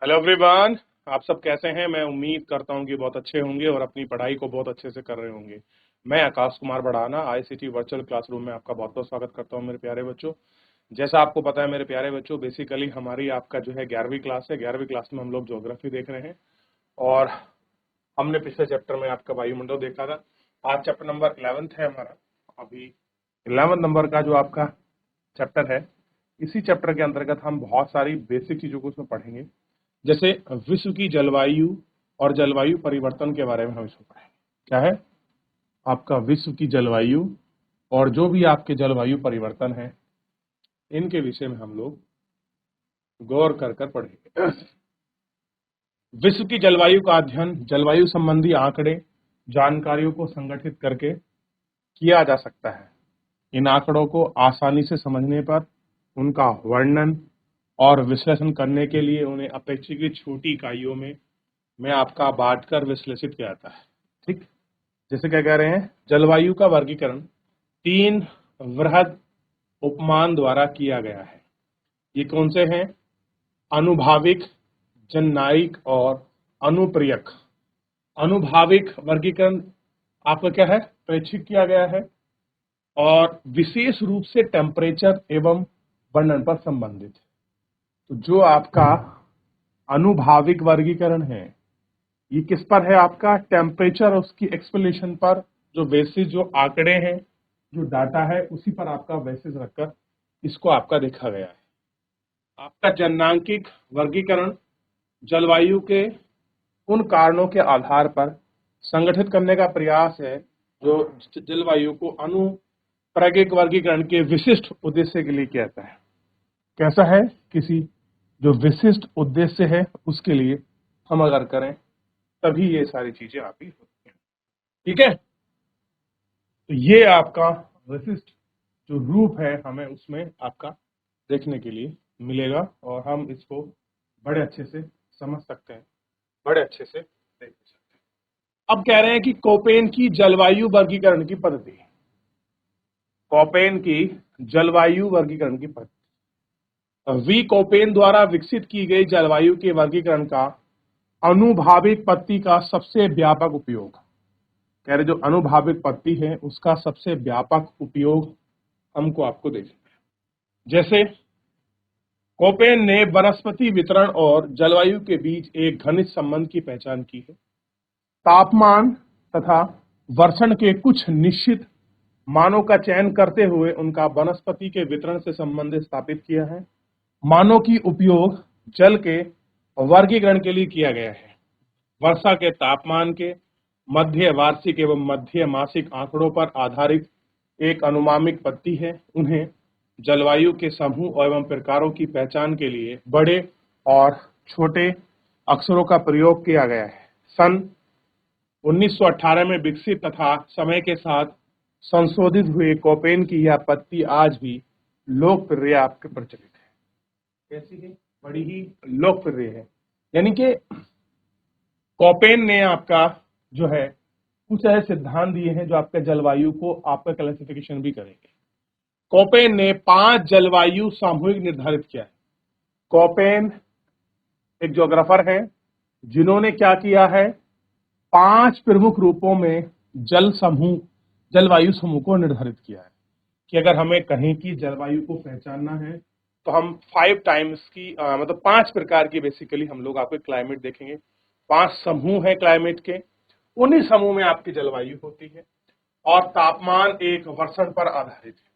Hello everyone. आप सब कैसे हैं? मैं उम्मीद करता हूं कि बहुत अच्छे होंगे और अपनी पढ़ाई को बहुत अच्छे से कर रहे होंगे। मैं आकाश कुमार बढ़ाना आईसीटी वर्चुअल क्लासरूम में आपका बहुत बहुत स्वागत करता हूं मेरे प्यारे बच्चों। जैसा आपको पता है मेरे प्यारे बच्चों, बेसिकली हमारी आपका जो है 11वीं क्लास है। 11वीं क्लास में हम लोग ज्योग्राफी देख रहे हैं और हमने पिछले चैप्टर में आपका वायुमंडल देखा था। आज चैप्टर नंबर 11th है हमारा। अभी 11 नंबर का जो आपका चैप्टर है, इसी चैप्टर के अंतर्गत हम बहुत सारी बेसिक चीजों को उसमें पढ़ेंगे। जैसे विश्व की जलवायु और जलवायु परिवर्तन के बारे में हम इसमें पढ़ेंगे। क्या है आपका विश्व की जलवायु और जो भी आपके जलवायु परिवर्तन है, इनके विषय में हम लोग गौर कर कर पढ़ेंगे। विश्व की जलवायु का अध्ययन जलवायु संबंधी आंकड़े जानकारियों को संगठित करके किया जा सकता है। इन आंकड़ों को आसानी से समझने पर उनका वर्णन और विश्लेषण करने के लिए उन्हें अपेक्षाकृत छोटी इकाइयों में आपका बांटकर विश्लेषित किया जाता है। ठीक, जैसे क्या कह रहे हैं, जलवायु का वर्गीकरण 3 वृहद उपमान द्वारा किया गया है। ये कौन से हैं? अनुभाविक, जननायिक और अनुप्रियक। अनुभाविक वर्गीकरण आपका क्या है? प्रेक्षित किया गया है और विशेष रूप से टेम्परेचर एवं वर्णन पर संबंधित है। तो जो आपका अनुभाविक वर्गीकरण है, ये किस पर है? आपका टेम्परेचर और उसकी एक्सप्लेनेशन पर, जो बेसिस जो आंकड़े हैं, जो डाटा है, उसी पर आपका बेसिस रखकर इसको आपका देखा गया है। आपका जननांकिक वर्गीकरण जलवायु के उन कारणों के आधार पर संगठित करने का प्रयास है जो जलवायु को अनुप्रायोगिक वर्गीकरण के विशिष्ट उद्देश्य के लिए किया जाता है। कैसा है? किसी जो विशिष्ट उद्देश्य है उसके लिए हम अगर करें तभी ये सारी चीजें आपकी होती हैं। ठीक है, तो ये आपका विशिष्ट जो रूप है हमें उसमें आपका देखने के लिए मिलेगा और हम इसको बड़े अच्छे से समझ सकते हैं, बड़े अच्छे से देख सकते हैं। अब कह रहे हैं कि कोपेन की जलवायु वर्गीकरण की पद्धति, कोपेन की जलवायु वर्गीकरण की पद्धति, वी कोपेन द्वारा विकसित की गई जलवायु के वर्गीकरण का अनुभाविक पद्धति का सबसे व्यापक उपयोग। कह रहे जो अनुभाविक पद्धति है उसका सबसे व्यापक उपयोग हमको आपको देखना है। जैसे कोपेन ने वनस्पति वितरण और जलवायु के बीच एक घनिष्ठ संबंध की पहचान की है। तापमान तथा वर्षण के कुछ निश्चित मानों का चयन करते हुए उनका वनस्पति के वितरण से संबंध स्थापित किया है। मानों की उपयोग जल के वर्गीकरण के लिए किया गया है। वर्षा के तापमान के मध्य वार्षिक एवं मध्य मासिक आंकड़ों पर आधारित एक अनुमानिक पद्धति है। उन्हें जलवायु के समूह एवं प्रकारों की पहचान के लिए बड़े और छोटे अक्षरों का प्रयोग किया गया है। सन 1918 में विकसित तथा समय के साथ संशोधित हुए कोपेन की यह पद्धति आज भी लोकप्रिय आपके प्रचलित है। कैसी है? बड़ी ही लोकप्रिय है। यानी कि कोपेन ने आपका जो है कुछ ऐसे सिद्धांत दिए हैं जो आपके जलवायु को आपका क्लासिफिकेशन भी करेंगे। कोपेन ने 5 जलवायु सामूहिक निर्धारित किया है। कोपेन एक ज्योग्राफर है जिन्होंने क्या किया है, 5 प्रमुख रूपों में जलवायु समूह को निर्धारित किया है कि अगर हमें कहीं की जलवायु को पहचानना है तो हम 5 टाइम्स की मतलब 5 प्रकार की बेसिकली हम लोग आपके क्लाइमेट देखेंगे। 5 समूह है क्लाइमेट के, उन्हीं समूह में आपकी जलवायु होती है और तापमान एक वर्षण पर आधारित है।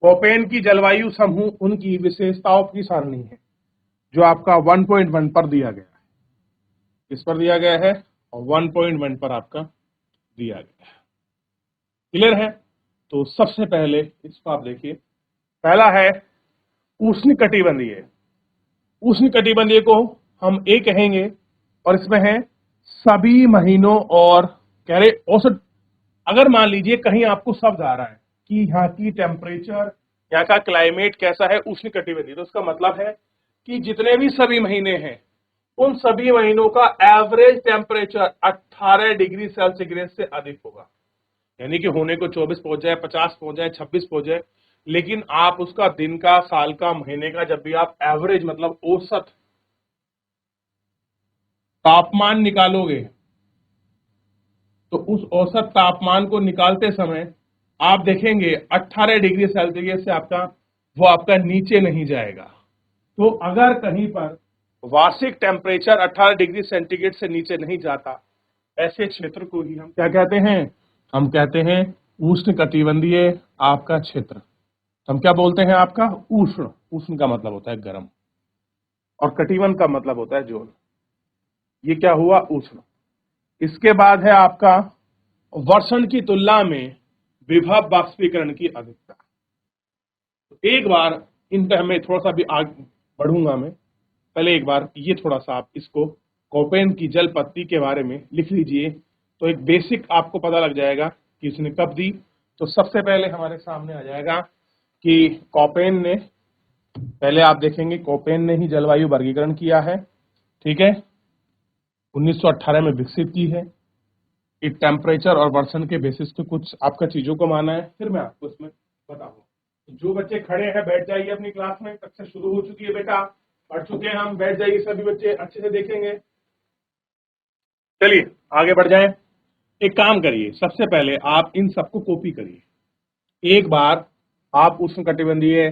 कोपेन की जलवायु समूह उनकी विशेषताओं की सारणी है जो आपका 1.1 पर दिया गया है। किस पर दिया गया है? 1.1 पर आपका दिया गया है। क्लियर है? तो सबसे पहले इसको आप देखिए, पहला है उष्णकटिबंधीय। उष्णकटिबंधीय को हम ए कहेंगे और इसमें है सभी महीनों और कह रहे औसत। अगर मान लीजिए कहीं आपको शब्द आ रहा है कि यहाँ की टेम्परेचर, यहाँ का क्लाइमेट कैसा है, उष्णकटिबंधीय, तो उसका मतलब है कि जितने भी सभी महीने हैं उन सभी महीनों का एवरेज टेम्परेचर 18 डिग्री सेल्सियस से अधिक होगा। यानी कि होने को 24 पहुंच जाए, 50 पहुंच जाए, 26 पहुंच जाए, लेकिन आप उसका दिन का, साल का, महीने का जब भी आप एवरेज मतलब औसत तापमान निकालोगे तो उस औसत तापमान को निकालते समय आप देखेंगे 18 डिग्री सेल्सियस से वो आपका नीचे नहीं जाएगा। तो अगर कहीं पर वार्षिक टेम्परेचर 18 डिग्री सेंटीग्रेड से नीचे नहीं जाता, ऐसे क्षेत्र को ही हम क्या कहते हैं? हम कहते हैं उष्णकटिबंधीय आपका क्षेत्र। हम क्या बोलते हैं? आपका उष्ण। उष्ण का मतलब होता है गर्म और कटिबंध का मतलब होता है जोड़। ये क्या हुआ? उष्ण। इसके बाद है आपका वर्षण की तुलना में विभव वाष्पीकरण की अधिकता। तो एक बार इन पे हमें थोड़ा सा भी आगे बढ़ूंगा मैं, पहले एक बार ये थोड़ा सा आप इसको कोपेन की जल पत्ती के बारे में लिख लीजिए, तो एक बेसिक आपको पता लग जाएगा कि इसने कब दी। तो सबसे पहले हमारे सामने आ जाएगा कि कोपेन ने, पहले आप देखेंगे कोपेन ने ही जलवायु वर्गीकरण किया है, ठीक है, 1918 में विकसित की है। एक टेम्परेचर और वर्षण के बेसिस पे कुछ आपका चीजों को माना है, फिर मैं आपको इसमें बताऊंगा। जो बच्चे खड़े हैं बैठ जाइए अपनी क्लास में, कक्षा शुरू हो चुकी है बेटा, पढ़ चुके हैं हम, बैठ जाइए सभी बच्चे, अच्छे से देखेंगे। चलिए आगे बढ़ जाएं। एक काम करिए, सबसे पहले आप इन सबको कॉपी करिए। एक बार आप उष्णकटिबंधीय,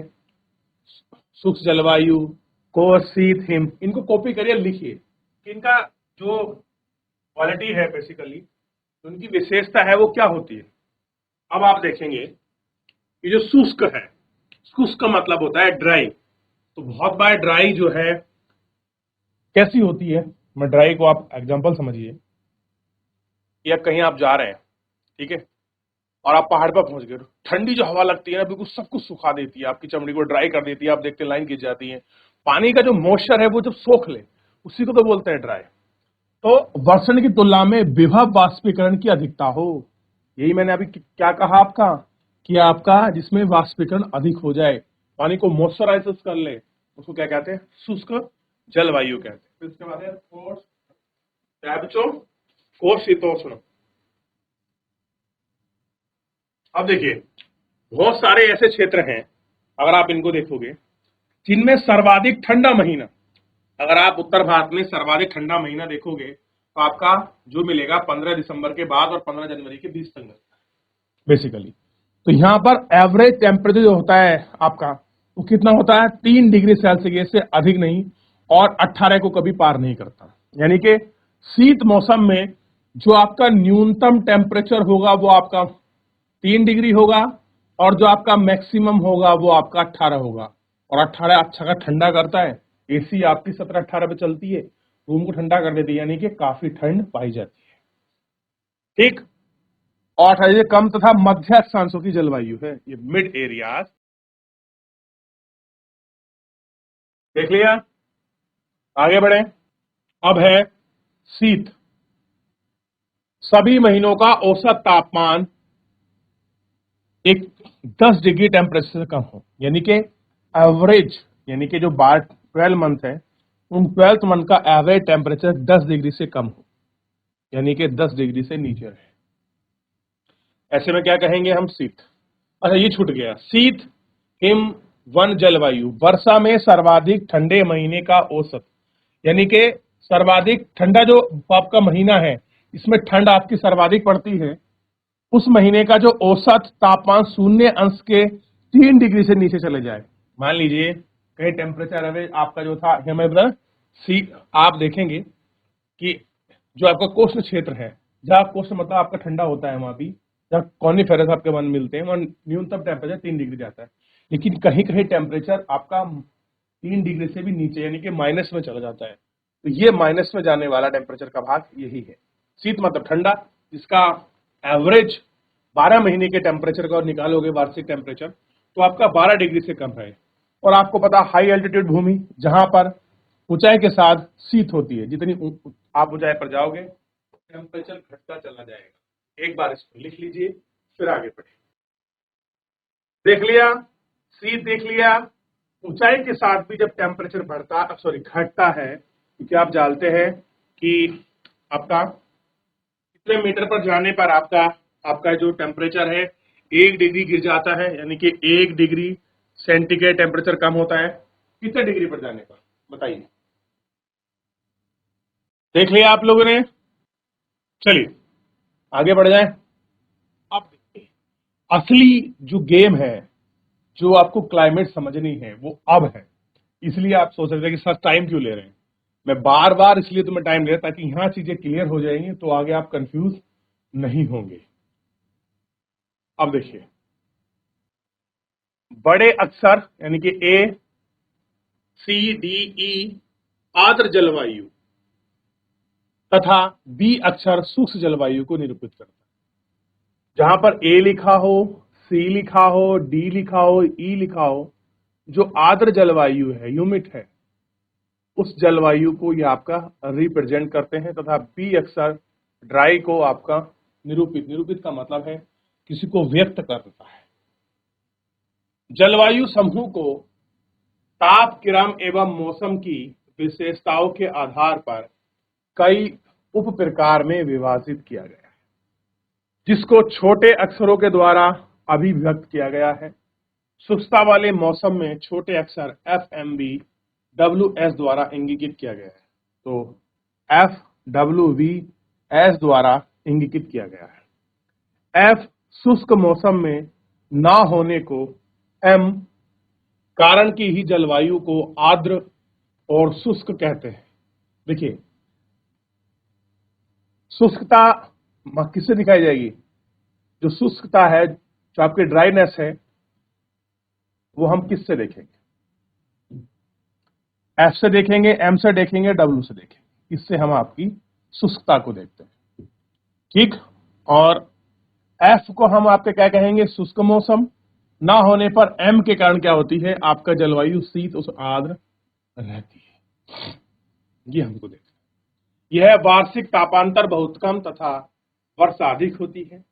शुष्क जलवायु, कोर, शीत, हिम, इनको कॉपी करिए, लिखिए। इनका जो क्वालिटी है, बेसिकली उनकी विशेषता है वो क्या होती है। अब आप देखेंगे ये जो शुष्क है, शुष्क का मतलब होता है ड्राई। तो बहुत बार ड्राई जो है कैसी होती है, मैं ड्राई को आप एग्जांपल समझिए, या कहीं आप जा रहे हैं, ठीक है, और आप पहाड़ पर पहुंच गए, ठंडी जो हवा लगती है ना, बिल्कुल सब कुछ सुखा देती है, आपकी चमड़ी को ड्राई कर देती है, आप देखते लाइन खिंच जाती है। पानी का जो मॉइस्चर है वो जब सोख ले, उसी को तो बोलते हैं ड्राई। तो वर्षण की तुलना में विभव वाष्पीकरण की अधिकता हो, यही मैंने अभी क्या कहा आपका, कि आपका जिसमें वाष्पीकरण अधिक हो जाए, पानी को मॉइस्चराइज कर ले, उसको क्या कहते हैं? शुष्क जलवायु कहते हैं। फिर इसके बाद है कोशीतोष्ण। अब देखिए बहुत सारे ऐसे क्षेत्र हैं, अगर आप इनको देखोगे, जिनमें सर्वाधिक ठंडा महीना, अगर आप उत्तर भारत में सर्वाधिक ठंडा महीना देखोगे तो आपका जो मिलेगा 15 दिसंबर के बाद और 15 जनवरी के बीच तक मिलता है बेसिकली। तो यहां पर एवरेज टेम्परेचर जो होता है आपका, वो कितना होता है? 3 डिग्री सेल्सियस से अधिक नहीं, और 18 को कभी पार नहीं करता। यानी कि शीत मौसम में जो आपका न्यूनतम टेम्परेचर होगा वो आपका 3 डिग्री होगा, और जो आपका मैक्सिमम होगा वो आपका 18 होगा। और 18 अच्छा का ठंडा करता है, एसी आपकी 17-18 पे चलती है, रूम को ठंडा कर देती है, यानी कि काफी ठंड पाई जाती है, ठीक। और 18 से कम तथा मध्य अक्षांशों की जलवायु है, ये मिड एरियाज। देख लिया, आगे बढ़े। अब है शीत। सभी महीनों का औसत तापमान एक 10 डिग्री टेम्परेचर से कम हो, यानी कि एवरेज, यानी कि जो 12 मंथ है, उन 12 मंथ का एवरेज टेम्परेचर 10 डिग्री से कम हो, यानी कि 10 डिग्री से नीचे रहे। ऐसे में क्या कहेंगे हम? शीत। अच्छा ये छूट गया, शीत, हिम, वन जलवायु। वर्षा में सर्वाधिक ठंडे महीने का औसत, यानी कि सर्वाधिक ठंडा जो आपका महीना है, इसमें ठंड आपकी सर्वाधिक पड़ती है, उस महीने का जो औसत तापमान 0 अंश के 3 डिग्री से नीचे चले जाए। मान लीजिए कहीं टेम्परेचर एवरेज आपका जो था हिमालय सी, आप देखेंगे कि जो आपका कोस्ट क्षेत्र है, जहां कोस्ट मतलब आपका ठंडा होता है, वहां भी जहाँ कॉनिफेरस आपके वन मिलते हैं, वहां न्यूनतम टेम्परेचर 3 डिग्री जाता है। लेकिन कहीं कहीं टेम्परेचर आपका 3 डिग्री से भी नीचे, यानी कि माइनस में चला जाता है। तो ये माइनस में जाने वाला टेम्परेचर का भाग यही है। शीत मतलब ठंडा, जिसका एवरेज 12 महीने के टेम्परेचर का और निकालोगे वार्षिक टेम्परेचर, तो आपका 12 डिग्री से कम है। और आपको पता, हाई एल्टीट्यूड भूमि, जहां पर ऊंचाई के साथ शीत होती है, जितनी आप ऊंचाई पर जाओगे टेम्परेचर घटता चला जाएगा। एक बार इसको लिख लीजिए, फिर आगे बढ़े। देख लिया, शीत देख लिया। ऊंचाई के साथ भी जब टेम्परेचर घटता है, क्योंकि आप जानते हैं कि आपका कितने मीटर पर जाने पर आपका आपका जो टेम्परेचर है 1 डिग्री गिर जाता है, यानी कि 1 डिग्री सेंटीग्रेड टेम्परेचर कम होता है। कितने डिग्री पर जाने पर बताइए? देख लिया आप लोगों ने? चलिए आगे बढ़ जाएं। अब देखिए, असली जो गेम है, जो आपको क्लाइमेट समझनी है वो अब है। इसलिए आप सोच रहे थे कि सर टाइम क्यों ले रहे हैं। मैं बार बार इसलिए तुम्हें टाइम ले रहा ताकि यहां चीजें क्लियर हो जाएंगी, तो आगे आप कंफ्यूज नहीं होंगे। अब देखिए, बड़े अक्षर यानी कि ए सी डी ई आर्द्र जलवायु तथा बी अक्षर शुष्क जलवायु को निरूपित करता है। जहां पर ए लिखा हो, सी लिखा हो, डी लिखा हो, ई लिखा हो, जो आर्द्र जलवायु है, ह्यूमिड है, उस जलवायु को ये आपका रिप्रेजेंट करते हैं। तथा बी अक्षर ड्राई को आपका निरूपित, निरूपित का मतलब है किसी को व्यक्त करता है। जलवायु समूह को ताप, क्रम एवं मौसम की विशेषताओं के आधार पर कई उप प्रकार में विभाजित किया गया है, जिसको छोटे अक्षरों के द्वारा अभिव्यक्त किया गया है। शुष्कता वाले मौसम में छोटे अक्षर एफ एम बी डब्ल्यू एस द्वारा इंगित किया गया है। तो एफ डब्ल्यू वी एस द्वारा इंगित किया गया है। एफ शुष्क मौसम में ना होने को एम कारण की ही जलवायु को आर्द्र और शुष्क कहते हैं। देखिए, शुष्कता किससे दिखाई जाएगी? जो शुष्कता है, जो आपकी ड्राइनेस है, वो हम किससे देखेंगे? एफ से देखेंगे, एम से देखेंगे, डब्ल्यू से देखेंगे। इससे हम आपकी शुष्कता को देखते हैं, ठीक। और एफ को हम आपके क्या कहेंगे? शुष्क मौसम ना होने पर एम के कारण क्या होती है? आपका जलवायु शीत उस आर्द्र रहती है। ये हमको देखना। यह वार्षिक तापांतर बहुत कम तथा वर्षा अधिक होती है।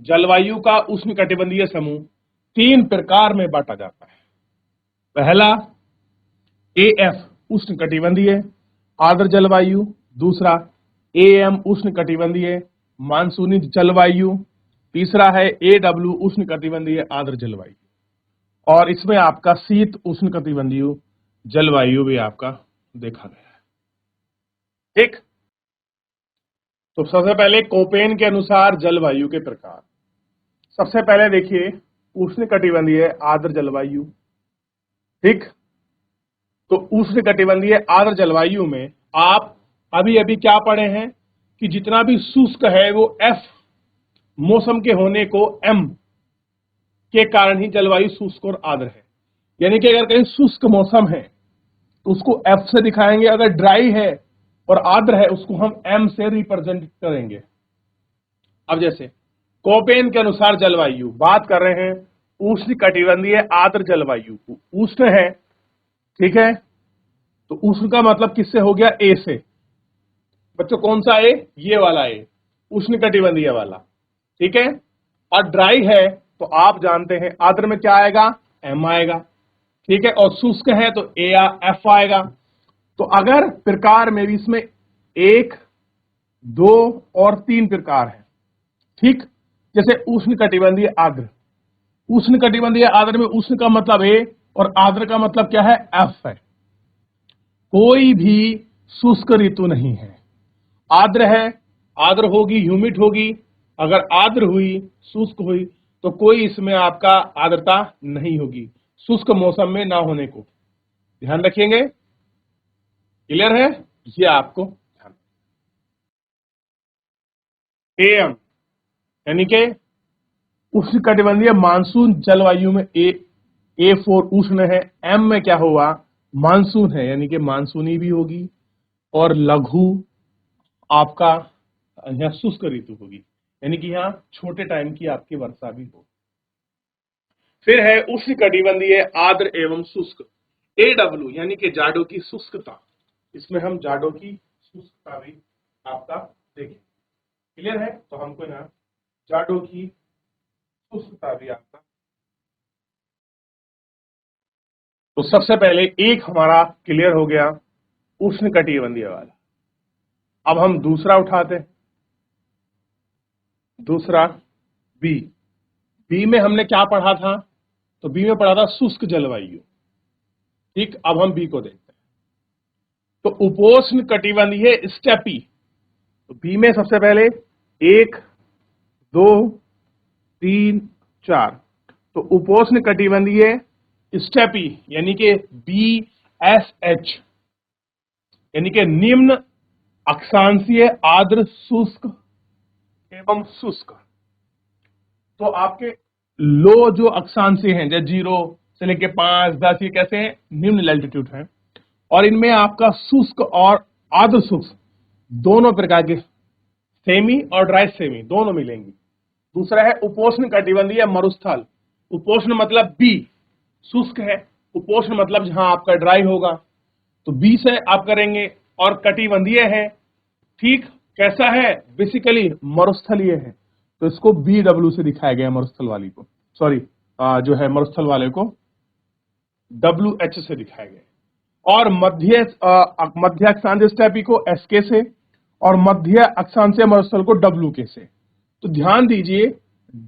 जलवायु का उष्णकटिबंधीय समूह 3 प्रकार में बांटा जाता है। पहला एएफ उष्णकटिबंधीय आर्द्र जलवायु, दूसरा एएम उष्णकटिबंधीय मानसूनी जलवायु, तीसरा है एडब्ल्यू उष्णकटिबंधीय आर्द्र जलवायु, और इसमें आपका शीत उष्णकटिबंधीय जलवायु भी आपका देखा गया है, ठीक। तो सबसे पहले कोपेन के अनुसार जलवायु के प्रकार। सबसे पहले देखिए, उष्णकटिबंधीय आर्द्र जलवायु, ठीक। तो उष्णकटिबंधीय आर्द्र जलवायु में आप अभी अभी क्या पढ़े हैं कि जितना भी शुष्क है वो एफ मौसम के होने को एम के कारण ही जलवायु शुष्क और आर्द्र है। यानी कि अगर कहीं शुष्क मौसम है तो उसको एफ से दिखाएंगे, अगर ड्राई है और आर्द्र है उसको हम एम से रिप्रेजेंट करेंगे। अब जैसे कोपेन के अनुसार जलवायु बात कर रहे हैं, उष्णकटिबंधीय आर्द्र जलवायु उष्ण है, ठीक है। तो उष्ण का मतलब किससे हो गया? ए से। बच्चों कौन सा ए? ये वाला ए, उष्णकटिबंधीय वाला, ठीक है। और ड्राई है तो आप जानते हैं आर्द्र में क्या आएगा? एम आएगा, ठीक है। और शुष्क है तो ए या एफ आएगा। तो अगर प्रकार में भी इसमें 1, 2 और 3 प्रकार है, ठीक। जैसे उष्णकटिबंधीय आर्द्र, उष्णकटिबंधीय आर्द्र में उष्ण का मतलब ए और आर्द्र का मतलब क्या है? एफ है। कोई भी शुष्क ऋतु नहीं है। आर्द्र है, आर्द्र होगी, ह्यूमिड होगी। अगर आर्द्र हुई, शुष्क हुई, तो कोई इसमें आपका आर्द्रता नहीं होगी शुष्क मौसम में ना होने को। ध्यान रखेंगे, क्लियर है? ये आपको ध्यान। एम यानी कि उष्णकटिबंधीय मानसून जलवायु में ए4 उष्ण है, एम में क्या हुआ? मानसून है, यानी कि मानसूनी भी होगी और लघु आपका यहाँ शुष्क ऋतु होगी, यानी कि यहाँ छोटे टाइम की आपकी वर्षा भी होगी। फिर है उष्णकटिबंधीय आर्द्र एवं शुष्क, एडब्ल्यू यानी कि जाड़ों की शुष्कता। इसमें हम जाड़ों की शुष्कता भी आपका देखें, क्लियर है? तो हमको यहाँ जाड़ों की शुष्कता भी आपका। तो सबसे पहले एक हमारा क्लियर हो गया उष्णकटिबंधीय वाला। अब हम दूसरा उठाते हैं, दूसरा बी। बी में हमने क्या पढ़ा था? तो बी में पढ़ा था शुष्क जलवायु, ठीक। अब हम बी को देखते हैं। तो उपोष्ण कटिबंधीय स्टेपी, तो बी में सबसे पहले 1 2 3 4, तो उपोष्ण कटिबंधीय स्टेपी यानी कि BSH, यानी कि निम्न अक्षांशीय आर्द्र शुष्क एवं शुष्क। तो आपके लो जो अक्षांशीय हैं जैसे 0 से लेके 5 10, ये कैसे हैं, निम्न लैटिट्यूड हैं, और इनमें आपका शुष्क और आर्द्र शुष्क दोनों प्रकार के सेमी और ड्राई सेमी दोनों मिलेंगी। दूसरा है उपोष्ण कटिबंधीय मरुस्थल, उपोष्ण मतलब बी, शुष्क है, उपोष्ण मतलब जहां आपका ड्राई होगा, तो बी से आप करेंगे, और कटिबंधीय है, ठीक, कैसा है, बेसिकली मरुस्थलीय है, तो इसको BW से दिखाया गया मरुस्थल वाली को, सॉरी जो है मरुस्थल वाले को WH से दिखाया गया, और मध्य अक्षांशीय स्टेपी को SK से, और मध्य अक्षांशीय मरुस्थल को WK से। तो ध्यान दीजिए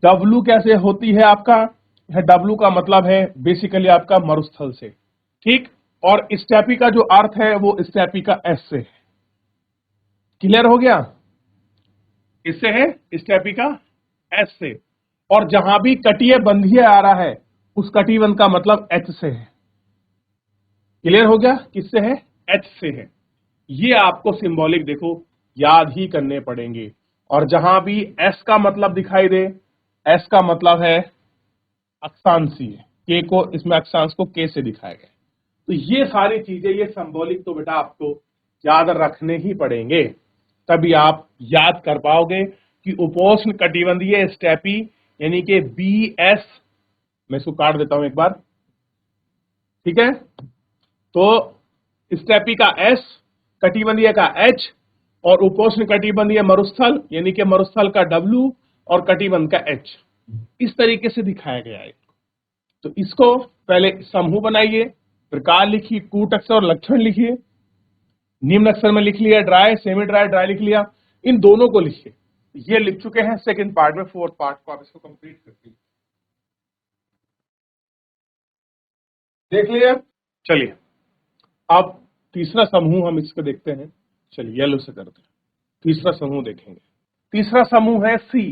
W कैसे होती है आपका, यह W का मतलब है बेसिकली आपका मरुस्थल से, ठीक, और स्टेपी का जो अर्थ है वो स्टेपी का S से है। क्लियर हो गया, इससे है स्टेपी का S से, और जहां भी कटिय बंधीय आ रहा है उस कटिबंध का मतलब H से है। क्लियर हो गया, किससे है, H से है। ये आपको सिंबॉलिक देखो याद ही करने पड़ेंगे, और जहां भी S का मतलब दिखाई दे, S का मतलब है अक्षांशीय, K को इसमें अक्षांश को K से दिखाया गया। तो ये सारी चीजें, ये सिंबॉलिक तो बेटा आपको याद रखने ही पड़ेंगे, तभी आप याद कर पाओगे कि उपोष्ण कटिबंधीय स्टेपी यानी कि BS, मैं इसको काट देता हूं एक बार, ठीक है, तो स्टेपी का S, कटिबंधीय का H, और उपोष्ण कटिबंधीय मरुस्थल यानी कि मरुस्थल का W, और कटिबंध का H, इस तरीके से दिखाया गया है। तो इसको पहले समूह बनाइए, प्रकार लिखिए, कूट अक्षर और लक्षण लिखिए, निम्न अक्षर में लिख लिया ड्राई, सेमी ड्राई, ड्राई लिख लिया, इन दोनों को लिखिए। ये लिख चुके हैं सेकंड पार्ट में, फोर्थ पार्ट को आप इसको कंप्लीट करते हैं, देख लिया। चलिए अब तीसरा समूह हम इसको देखते हैं, चलिए येलो से करते हैं, तीसरा समूह देखेंगे। तीसरा समूह है C,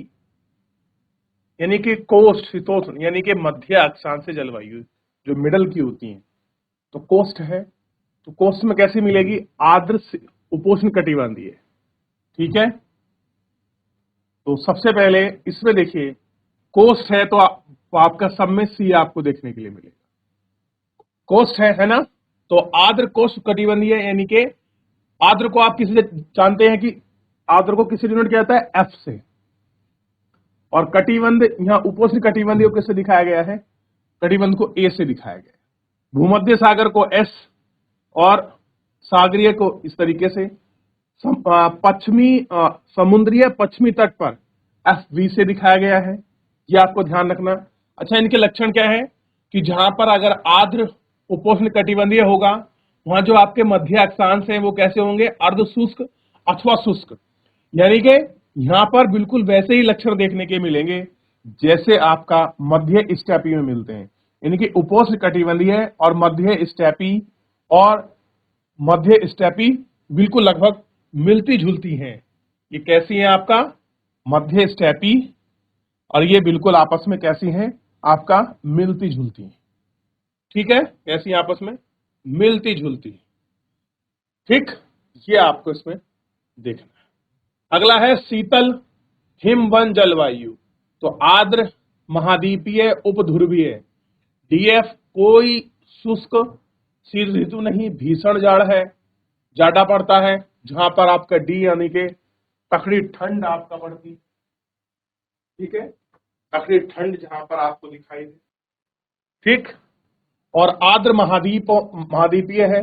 यानी कि कोस्ट शीतोष्ण, यानी कि मध्य अक्षांशीय जलवायु जो मिडल की होती है, तो कोस्ट है, तो कोस्ट में कैसी मिलेगी, आर्द्र उपोष्ण कटिबंधीय, ठीक है। तो सबसे पहले इसमें देखिए कोस्ट है, तो आपका सब में C आपको देखने के लिए मिलेगा, कोस्ट है ना। तो आर्द्र कोस्ट कटिबंधीय यानी कि आर्द्र को आप किसी से जानते हैं कि आर्द्र को किसी डिनोट किया जाता है F से, और कटिबंध यहां उपोष्ण कटिबंधीय को किससे दिखाया गया है, कटिबंध को A से दिखाया गया है, भूमध्य सागर को S, और सागरीय को इस तरीके से, पश्चिमी समुद्रीय पश्चिमी तट पर FV से दिखाया गया है, ये आपको ध्यान रखना। अच्छा, इनके लक्षण क्या है कि जहां पर अगर आर्द्र उपोष्ण कटिबंधीय होगा, वहां जो आपके मध्य अक्षांश हैं वो कैसे होंगे, अर्ध शुष्क अथवा शुष्क, यानी कि यहां पर बिल्कुल वैसे ही लक्षण देखने के मिलेंगे जैसे आपका मध्य स्टेपी में मिलते हैं, यानी कि उपोष्ण कटिबंधीय और मध्य स्टेपी, और मध्य स्टेपी बिल्कुल लगभग मिलती जुलती हैं। ये कैसी हैं आपका, मध्य स्टेपी, और ये बिल्कुल आपस में कैसी हैं, आपका मिलती जुलती हैं, ठीक है, कैसी आपस में मिलती जुलती, ठीक, ये आपको इसमें देखना है। अगला है शीतल हिमवन जलवायु, तो आर्द्र महाद्वीपीय उपध्रुवीय, DF कोई शुष्क शीत ऋतु नहीं, भीषण जाड़ है, ज्यादा पड़ता है, जहां पर आपका D यानी के तकड़ी ठंड आपका पड़ती, ठीक है, तकड़ी ठंड जहां पर आपको दिखाई दे, ठीक, और आर्द्र महाद्वीपीय है,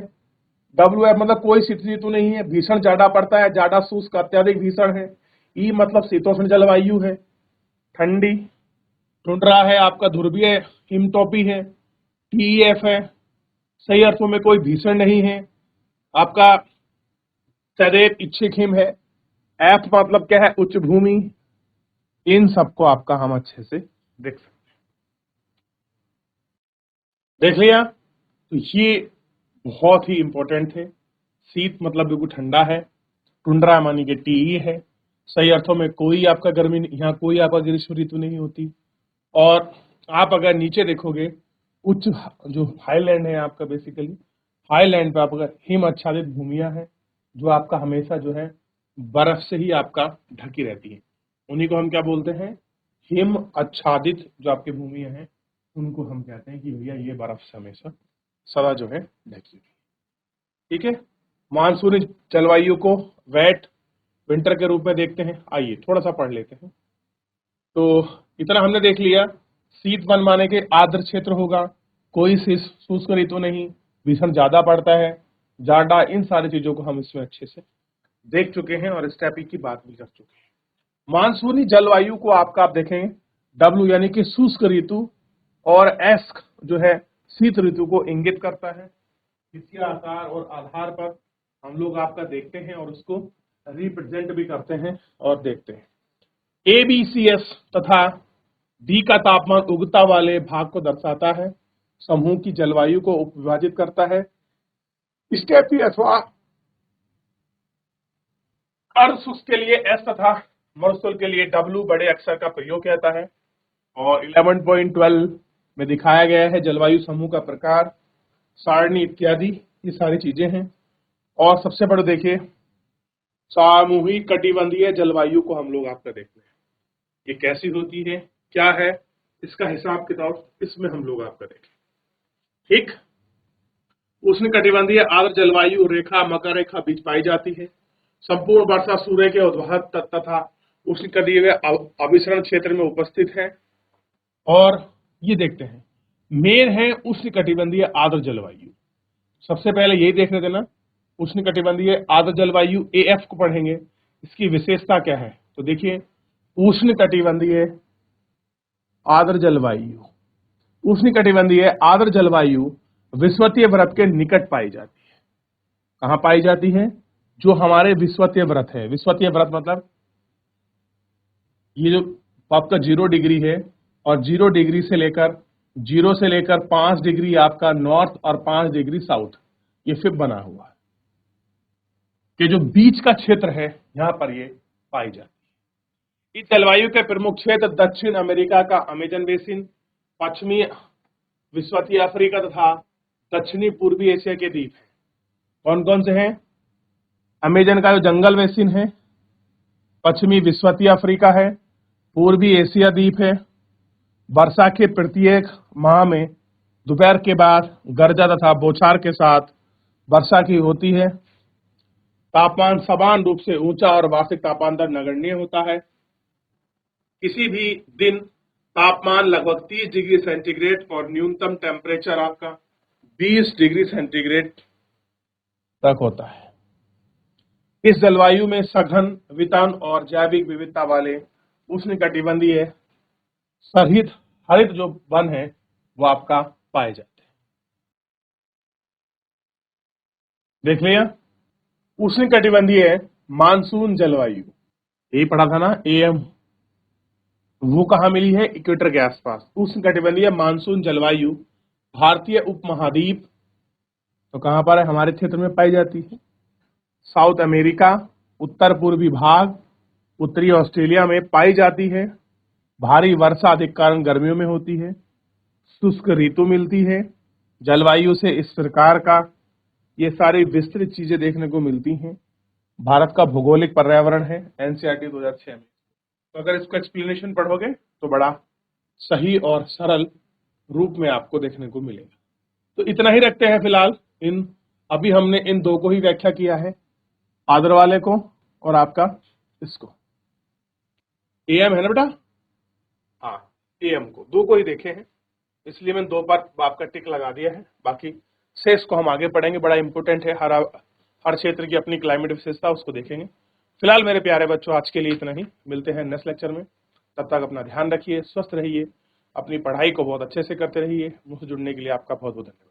WF मतलब कोई शीत ऋतु नहीं है, भीषण ज्यादा पड़ता है, ज्यादा शुष्क अत्यधिक भीषण है, E मतलब शीतोष्ण जलवायु है, ठंडी, टुंड्रा है आपका ध्रुवीय हिमटोपी है, TEF है, सही अर्थों में कोई भीषण नहीं है, आपका सदैव इच्छिक हिम है, F मतलब क्या है, उच्च भूमि, इन सबको आपका हम अच्छे से देख सकते हैं, देख लिया। तो ये बहुत ही इंपॉर्टेंट थे, शीत मतलब बिल्कुल ठंडा है, टुंड्रा मानी कि टीई है, सही अर्थों में कोई आपका गर्मी यहाँ कोई आपका ग्रीष्म ऋतु नहीं होती। और आप अगर नीचे देखोगे उच्च जो हाईलैंड है आपका, बेसिकली हाईलैंड पे आपका हिम आच्छादित भूमियां हैं जो आपका हमेशा जो है बर्फ से ही आपका ढकी रहती है, उन्हीं को हम क्या बोलते हैं, हिम आच्छादित जो आपकी भूमियां हैं उनको हम कहते हैं कि भैया ये बर्फ से हमेशा सदा जो है ढकी हुई। ठीक है, मानसूनी जलवायु को वेट विंटर के रूप में देखते हैं। आइए थोड़ा सा पढ़ लेते हैं। तो इतना हमने देख लिया। शीत वन माने के आर्द्र क्षेत्र होगा, कोई शुष्क ऋतु नहीं, भीषण ज्यादा पड़ता है, जाड़ा, इन सारी चीजों को हम इसमें अच्छे से देख चुके हैं और इस टॉपिक की बात भी कर चुके हैं। मानसूनी जलवायु को आपका आप देखेंगे डब्ल्यू यानी कि शुष्क ऋतु और एस जो है शीत ऋतु को इंगित करता है। इसके आकार और आधार पर हम लोग आपका देखते हैं और उसको रिप्रेजेंट भी करते हैं और देखते हैं। ABCS तथा डी का तापमान उगता वाले भाग को दर्शाता है, समूह की जलवायु को उपविभाजित करता है। स्टेपी अथवा अर्धशुष्क के लिए S तथा मरुस्थल के लिए W बड़े अक्षर का प्रयोग कहता है। और 11.12 में दिखाया गया है जलवायु समूह का प्रकार, सारणी इत्यादि, ये सारी चीजें हैं। और सबसे बड़ा देखिए सामूहिक कटिबंधीय जलवायु को हम लोग आपका देखते हैं, ये कैसी होती है, क्या है, इसका हिसाब किताब इसमें हम लोग आपका देखें। ठीक, उष्ण कटिबंधीय आर्द्र जलवायु रेखा मकर रेखा बीच पाई जाती है। संपूर्ण वर्षा सूर्य के उद्वाहक तथा उष्ण कटिबंधीय अभिसरण क्षेत्र में उपस्थित है। और ये देखते हैं मेन है उष्ण कटिबंधीय आर्द्र जलवायु। सबसे पहले यही देख लेते ना, उष्ण कटिबंधीय आर्द्र जलवायु AF को पढ़ेंगे, इसकी विशेषता क्या है। तो देखिए उष्ण कटिबंधीय आर्द्र जलवायु, उष्ण कटिबंधीय आर्द्र जलवायु विषुवतीय वृत्त के निकट पाई जाती है। कहां पाई जाती है, जो हमारे विषुवतीय वृत्त है। विषुवतीय वृत्त मतलब ये जो आपका 0 डिग्री है और 0 डिग्री से लेकर 5 डिग्री आपका नॉर्थ और 5 डिग्री साउथ, ये फिर बना हुआ है कि जो बीच का क्षेत्र है यहां पर ये पाई जाती है। इस जलवायु के प्रमुख क्षेत्र दक्षिण अमेरिका का अमेजन बेसिन, पश्चिमी विषुवतीय अफ्रीका तथा दक्षिणी पूर्वी एशिया के द्वीप हैं। कौन कौन से हैं, अमेजन का जो जंगल बेसिन है, पश्चिमी विषुवतीय अफ्रीका है, पूर्वी एशिया द्वीप है। वर्षा के प्रत्येक माह में दोपहर के बाद गर्जा तथा बौछार के साथ वर्षा की होती है। तापमान समान रूप से ऊंचा और वार्षिक तापमान दर नगण्य होता है। किसी भी दिन तापमान लगभग 30 डिग्री सेंटीग्रेड और न्यूनतम टेम्परेचर आपका 20 डिग्री सेंटीग्रेड तक होता है। इस जलवायु में सघन वितरण और जैविक विविधता वाले उष्णकटिबंधीय सहित हरित जो वन है वो आपका पाए जाते हैं। देख लिया उष्णकटिबंधीय मानसून जलवायु, यही पढ़ा था ना AM, वो कहां मिली है, इक्वेटर के आसपास। उष्णकटिबंधीय मानसून जलवायु भारतीय उपमहाद्वीप, तो कहां पर है, हमारे क्षेत्र में पाई जाती है। साउथ अमेरिका, उत्तर पूर्वी भाग, उत्तरी ऑस्ट्रेलिया में पाई जाती है। भारी वर्षा अधिक कारण गर्मियों में होती है। शुष्क ऋतु मिलती है। जलवायु से इस प्रकार का ये सारी विस्तृत चीजें देखने को मिलती हैं। भारत का भौगोलिक पर्यावरण है NCERT 2006 में। तो अगर इसको एक्सप्लेनेशन पढ़ोगे तो बड़ा सही और सरल रूप में आपको देखने को मिलेगा। तो इतना ही रखते हैं फिलहाल। अभी हमने इन दो को ही व्याख्या किया है, आर्द्र वाले को और आपका इसको। AM है ना बेटा, हाँ AM को, दो को ही देखे हैं, इसलिए मैंने 2 बार आपका टिक लगा दिया है। बाकी शेष को हम आगे पढ़ेंगे, बड़ा इंपॉर्टेंट है। हर क्षेत्र की अपनी क्लाइमेट विशेषता, उसको देखेंगे। फिलहाल मेरे प्यारे बच्चों आज के लिए इतना ही, मिलते हैं नेक्स्ट लेक्चर में। तब तक अपना ध्यान रखिए, स्वस्थ रहिए, अपनी पढ़ाई को बहुत अच्छे से करते रहिए। मुझसे जुड़ने के लिए आपका बहुत बहुत धन्यवाद।